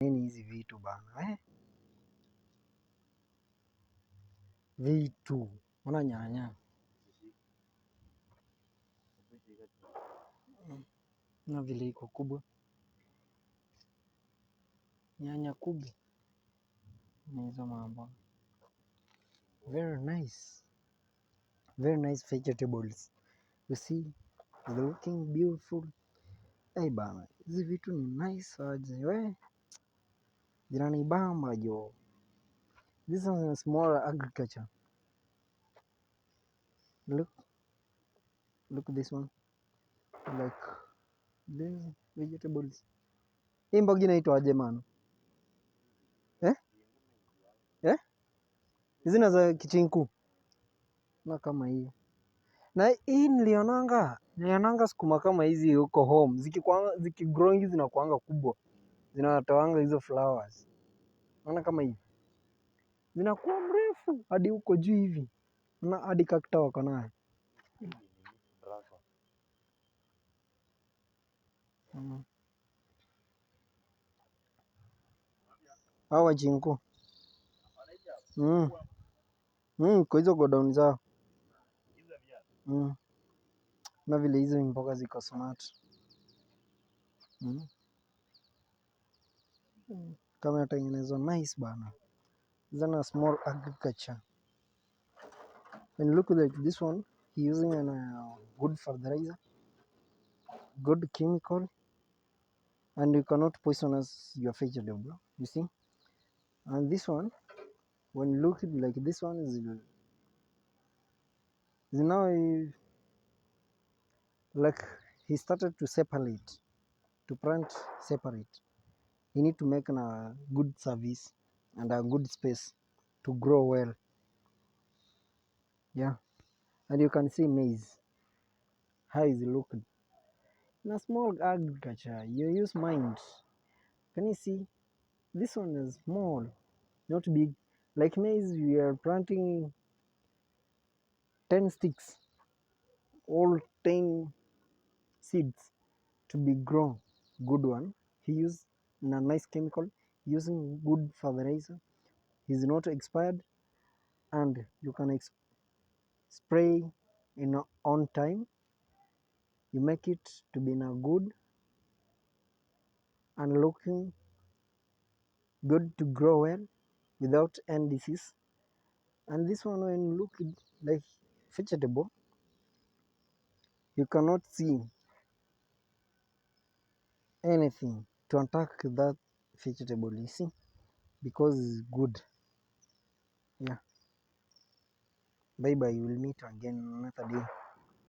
Nini hizi vitu bana vitu ona nyanya na vile iko kubwa, nyanya kubwa na hizo mambo. Very nice vegetables, you see looking beautiful. Bana hizi vitu ni nice aje we, zinanibamba jo. This is a small agriculture. Look this one, like these vegetables. Hii mboga inaitwa aje man? Hizi na za kichinku na kama hiyo. Na hii nilionanga sukuma kama hizi huko home zikigrowing zinakuanga kubwa, zinatoanga hizo flowers. Unaona kama hivi zinakuwa mrefu hadi huko juu hivi, na hadi kakta wako nayo. Hawa chinku kwa hizo godown zao na vile hizo mboga ziko smart kama yatengenezwa nice bana. Zana small agriculture. And look like this one, he using a good fertilizer, good chemical, and you cannot poisonous your vegetable, you see. And this one, when you look like this one is now like he started to separate, to plant separate. You need to make a good service and a good space to grow well. Yeah, and you can see maize. How is it looking? In a small agriculture, you use mind. Can you see? This one is small, not big. Like maize, we are planting 10 sticks, all 10 seeds to be grown. Good one. He used a nice chemical, using good fertilizer. He's not expired, and you can spray in on time. You make it to be in a good and looking good to grow well without any disease. And this one, when you look like vegetable, you cannot see anything to attack that vegetable, you see, because it's good. Yeah, bye bye, we'll meet again another day.